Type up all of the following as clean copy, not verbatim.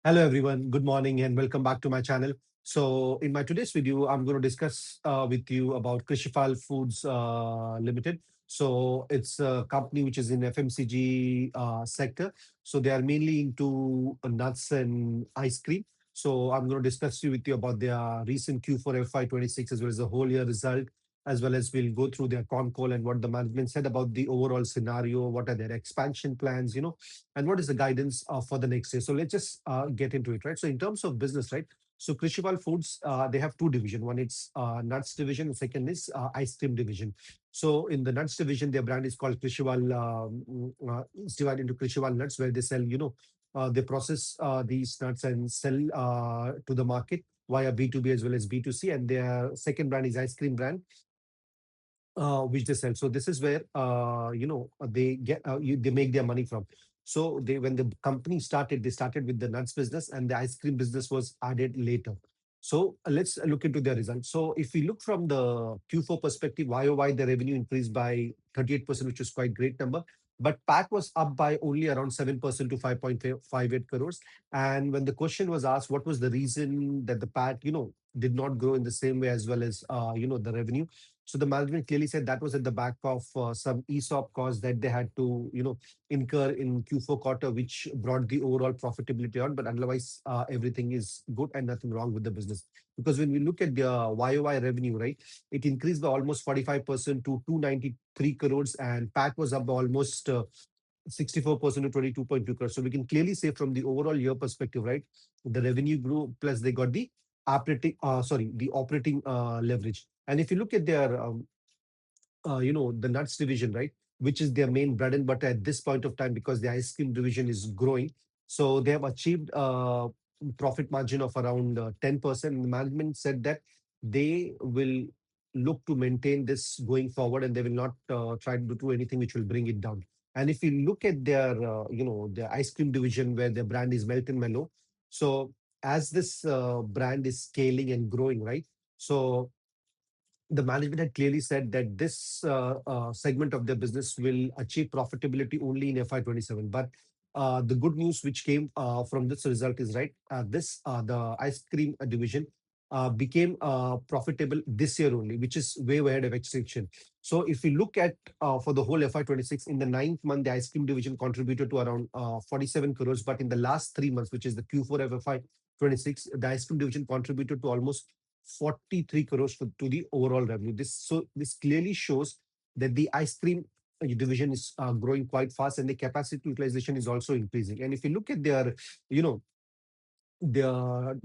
Hello, everyone. Good morning and welcome back to my channel. So, in my today's video, I'm going to discuss with you about Krishival Foods Limited. So, it's a company which is in FMCG sector. So, they are mainly into nuts and ice cream. So, I'm going to discuss with you about their recent Q4 FY26 as well as the whole year result, as well as we'll go through their con call and what the management said about the overall scenario, what are their expansion plans, and what is the guidance for the next year. So let's just get into it, right? So in terms of business, right? So Krishival Foods, they have two division. One is nuts division, and second is ice cream division. So in the nuts division, their brand is called Krishival. It's divided into Krishival nuts, where they sell, they process these nuts and sell to the market via B2B as well as B2C. And their second brand is ice cream brand, which they sell. So this is where they make their money from. So they when the company started, they started with the nuts business, and the ice cream business was added later. So let's look into their results. So if we look from the Q4 perspective, YOY the revenue increased by 38%, which is quite great number. But PAT was up by only around 7% to 5.58 crores. And when the question was asked, what was the reason that the PAT, did not grow in the same way as well as the revenue, so the management clearly said that was at the back of some ESOP costs that they had to, incur in Q4 quarter, which brought the overall profitability on. But otherwise, everything is good and nothing wrong with the business. Because when we look at the YOY revenue, right, it increased by almost 45% to 293 crores, and PAT was up by almost 64% to 22.2 crores. So we can clearly say from the overall year perspective, right, the revenue grew plus they got the operating leverage. And if you look at their, the nuts division, right, which is their main bread and butter at this point of time because the ice cream division is growing. So they have achieved a profit margin of around 10%. The management said that they will look to maintain this going forward and they will not try to do anything which will bring it down. And if you look at their, their ice cream division where their brand is Melt N Mellow, so as this brand is scaling and growing, right? So the management had clearly said that this segment of their business will achieve profitability only in FY27. But the good news which came from this result is right. The ice cream division became profitable this year only, which is way ahead of expectation. So if we look at for the whole FY26, in the ninth month, the ice cream division contributed to around 47 crores. But in the last 3 months, which is the Q4 of FY26, the ice cream division contributed to almost 43 crores to the overall revenue. This clearly shows that the ice cream division is growing quite fast and the capacity utilization is also increasing. And if you look at their, you know, the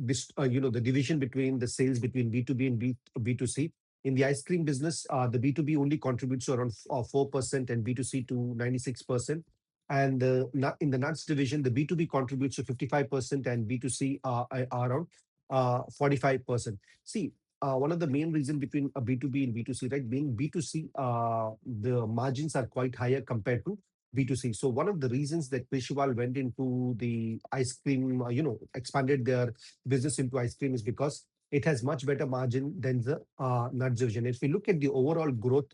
division between the sales between B2B and B2C. In the ice cream business, the B2B only contributes to around 4% and B2C to 96%. And in the nuts division, the B2B contributes to 55% and B2C are around 45%. See, one of the main reason between a B2B and B2C, right? Being B2C, the margins are quite higher compared to B2C. So one of the reasons that Krishival went into the ice cream, expanded their business into ice cream is because it has much better margin than the nuts division. If we look at the overall growth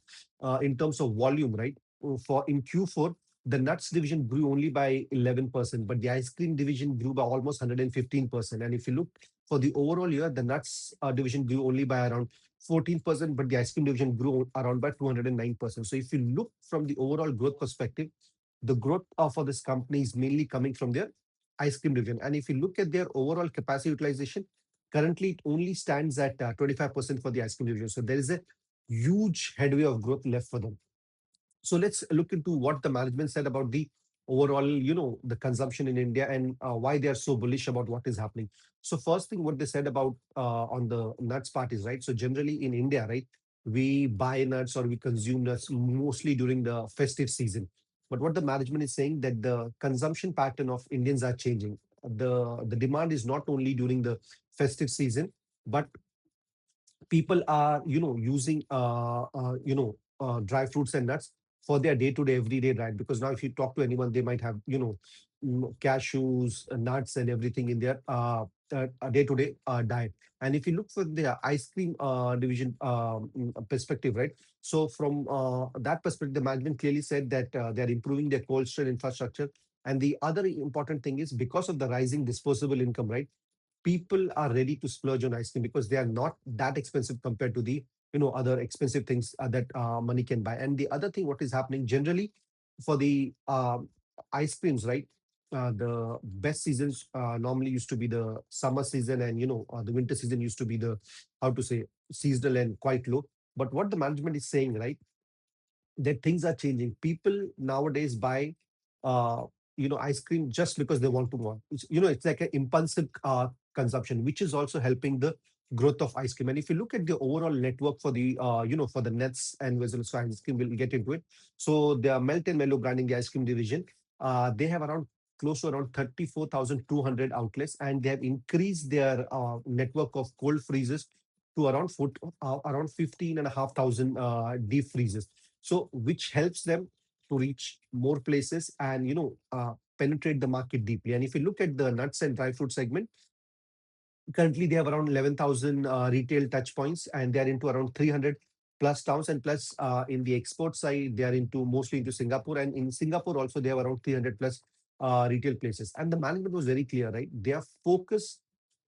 in terms of volume, right, for in Q4, the nuts division grew only by 11%, but the ice cream division grew by almost 115%. And if you look for the overall year, the nuts division grew only by around 14%, but the ice cream division grew around by 209%. So if you look from the overall growth perspective, the growth for this company is mainly coming from their ice cream division. And if you look at their overall capacity utilization, currently it only stands at 25% for the ice cream division. So there is a huge headway of growth left for them. So let's look into what the management said about the overall, the consumption in India and why they are so bullish about what is happening. So first thing, what they said about on the nuts part is right. So generally in India, right, we buy nuts or we consume nuts mostly during the festive season. But what the management is saying that the consumption pattern of Indians are changing. The demand is not only during the festive season, but people are using dry fruits and nuts for their day-to-day everyday diet, because now if you talk to anyone they might have cashews, nuts and everything in their day-to-day diet. And if you look for the ice cream division perspective, right, so from that perspective the management clearly said that they're improving their cold store infrastructure, And the other important thing is because of the rising disposable income, right? People are ready to splurge on ice cream because they are not that expensive compared to the other expensive things that money can buy. And the other thing what is happening generally for the ice creams, right? The best seasons normally used to be the summer season, and the winter season used to be the, how to say, seasonal and quite low. But what the management is saying, right, that things are changing. People nowadays buy, uh, ice cream just because they want to want. It's like an impulsive consumption, which is also helping the growth of ice cream. And if you look at the overall network for the, for the nuts and vessels for ice cream, we'll get into it. So the Melt and Mellow branding, the ice cream division, they have around close to around 34,200 outlets, and they have increased their network of cold freezers to around 15,500 deep freezers, so which helps them to reach more places and penetrate the market deeply. And if you look at the nuts and dry fruit segment, currently they have around 11,000 retail touch points, and they are into around 300 plus towns. And plus, in the export side, they are into mostly into Singapore, and in Singapore also they have around 300 plus retail places. And the management was very clear, right? Their focus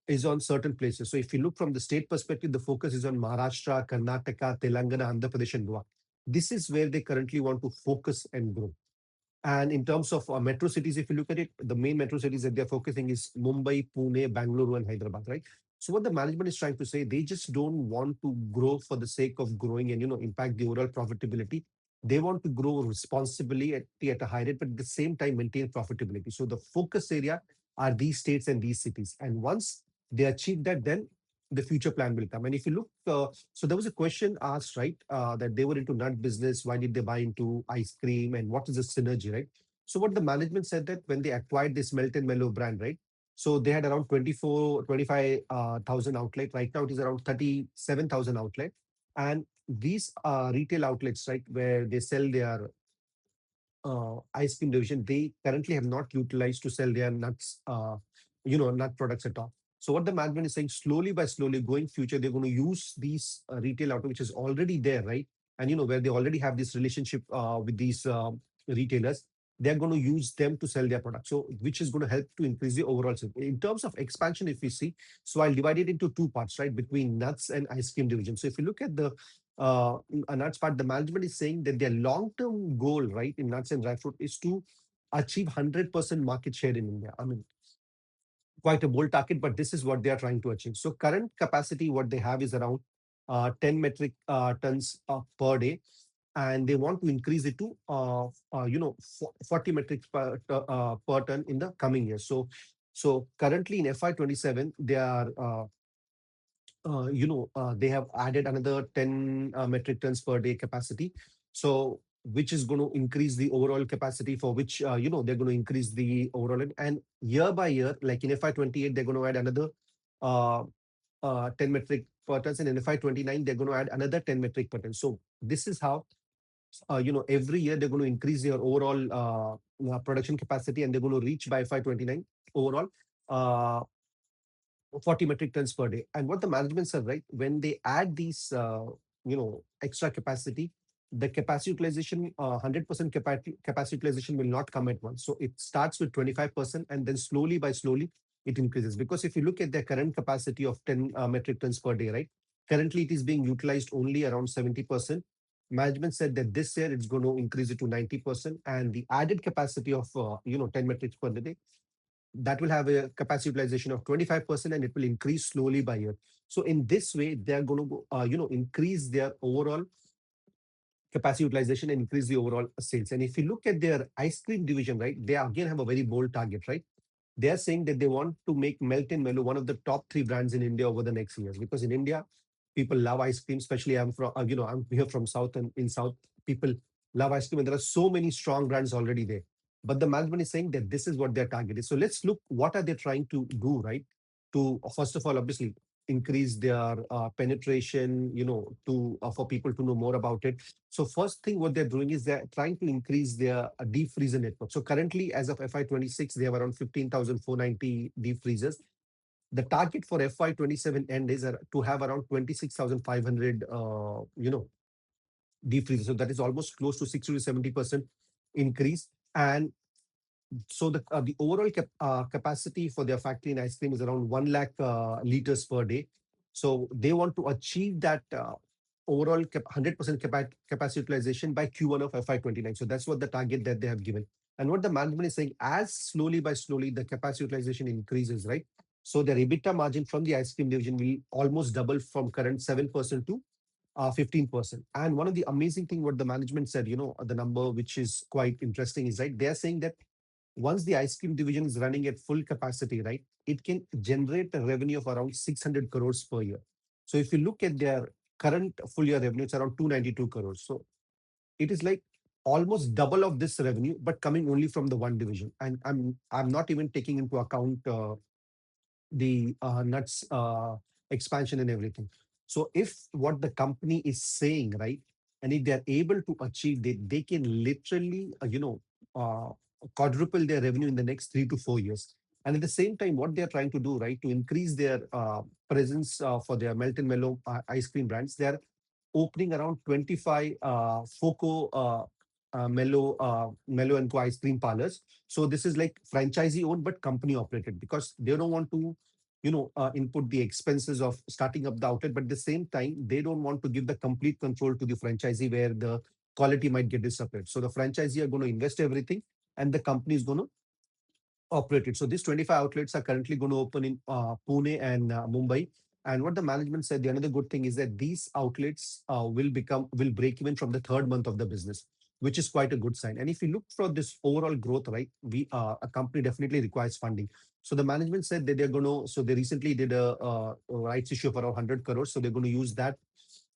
is on certain places. So if you look from the state perspective, the focus is on Maharashtra, Karnataka, Telangana, Andhra Pradesh, and Goa. This is where they currently want to focus and grow. And in terms of metro cities, if you look at it, the main metro cities that they're focusing is Mumbai, Pune, Bangalore, and Hyderabad, right? So what the management is trying to say, they just don't want to grow for the sake of growing and impact the overall profitability. They want to grow responsibly at a high rate, but at the same time maintain profitability. So the focus area are these states and these cities. And once they achieve that, then the future plan will come. And if you look, so there was a question asked, right, that they were into nut business. Why did they buy into ice cream, and what is the synergy, right? So what the management said that when they acquired this Melt and Mellow brand, right? So they had around 25,000 outlet. Right now it is around 37,000 outlet. And these retail outlets, right, where they sell their ice cream division, they currently have not utilized to sell their nuts, nut products at all. So what the management is saying, slowly by slowly, going future, they're going to use these retail outlet, which is already there, right? And where they already have this relationship with these retailers, they're going to use them to sell their products. So which is going to help to increase the overall sales. In terms of expansion, if we see, so I'll divide it into two parts, right, between nuts and ice cream division. So if you look at the nuts part, the management is saying that their long-term goal, right, in nuts and dry fruit is to achieve 100% market share in India. I mean, quite a bold target, but this is what they are trying to achieve. So current capacity, what they have is around 10 metric tons per day, and they want to increase it to 40 metric per ton in the coming years. So currently in FY27, they are they have added another 10 metric tons per day capacity. So, which is going to increase the overall capacity, for which, they're going to increase the overall. And year by year, like in FY28, they're going to add another uh, 10 metric per tons. And in FY29, they're going to add another 10 metric per ton. So, this is how, every year they're going to increase their overall production capacity, and they're going to reach by FY29 overall. Uh, 40 metric tons per day. And what the management said, right, when they add these, extra capacity, the capacity utilization, 100% capacity utilization will not come at once. So it starts with 25%, and then slowly by slowly it increases. Because if you look at their current capacity of 10 metric tons per day, right, currently it is being utilized only around 70%. Management said that this year it's going to increase it to 90%, and the added capacity of 10 metric per day, that will have a capacity utilization of 25%, and it will increase slowly by year. So in this way, they are going to go, increase their overall capacity utilization and increase the overall sales. And if you look at their ice cream division, right, they again have a very bold target, right? They are saying that they want to make Melt and Mellow one of the top three brands in India over the next years. Because in India, people love ice cream. Especially I'm here from South, and in South, people love ice cream, and there are so many strong brands already there. But the management is saying that this is what their target is. So let's look what are they trying to do, right? To first of all, obviously, increase their penetration, to for people to know more about it. So first thing what they're doing is they're trying to increase their deep freezer network. So currently, as of FY26, they have around 15,490 deep freezers. The target for FY27 end is to have around 26,500, deep freezers. So that is almost close to 60 to 70% increase. And The overall capacity for their factory in ice cream is around 1 lakh liters per day. So they want to achieve that overall 100% capacity utilization by Q1 of FY29. So that's what the target that they have given. And what the management is saying, as slowly by slowly the capacity utilization increases, right? So their EBITDA margin from the ice cream division will almost double from current 7% to 15%. And one of the amazing thing what the management said, the number which is quite interesting is, right, they are saying that once the ice cream division is running at full capacity, right, it can generate a revenue of around 600 crores per year. So if you look at their current full year revenue, it's around 292 crores. So it is like almost double of this revenue, but coming only from the one division. And I'm not even taking into account the nuts expansion and everything. So if what the company is saying, right, and if they're able to achieve, they can literally, quadruple their revenue in the next 3 to 4 years. And at the same time, what they're trying to do, right, to increase their presence for their Melt and Mellow ice cream brands, they're opening around 25 Foco Mellow and Co ice cream parlors. So this is like franchisee owned but company operated, because they don't want to input the expenses of starting up the outlet, but at the same time they don't want to give the complete control to the franchisee where the quality might get disrupted. So the franchisee are going to invest everything, and the company is going to operated. So these 25 outlets are currently going to open in Pune and Mumbai. And what the management said, the another good thing is that these outlets will break even from the third month of the business, which is quite a good sign. And if you look for this overall growth, right, we a company definitely requires funding. So the management said that they're going to. So they recently did a rights issue of around 100 crores. So they're going to use that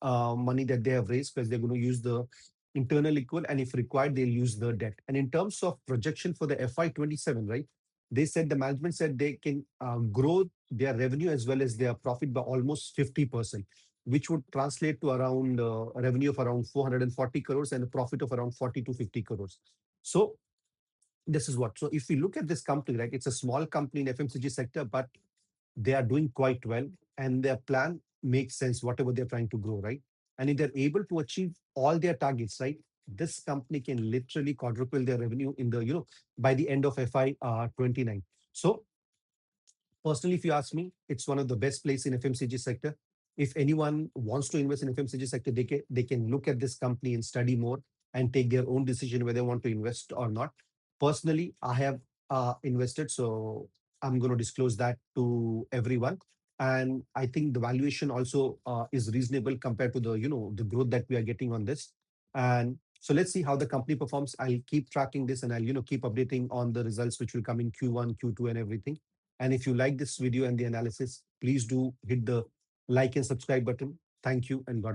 money that they have raised, because they're going to use the internal equal, and if required, they'll use the debt. And in terms of projection for the FY27, right, they said the management said they can grow their revenue as well as their profit by almost 50%, which would translate to around a revenue of around 440 crores and a profit of around 40 to 50 crores. So this is what. So if we look at this company, right, it's a small company in FMCG sector, but they are doing quite well, and their plan makes sense, whatever they're trying to grow, right? And if they're able to achieve all their targets, right, this company can literally quadruple their revenue in the, by the end of FY29. So personally, if you ask me, it's one of the best place in FMCG sector. If anyone wants to invest in FMCG sector, they can look at this company and study more and take their own decision whether they want to invest or not. Personally, I have invested, so I'm going to disclose that to everyone. And I think the valuation also is reasonable compared to the growth that we are getting on this. And so let's see how the company performs. I'll keep tracking this, and I'll keep updating on the results which will come in Q1, Q2, and everything. And if you like this video and the analysis, please do hit the like and subscribe button. Thank you and God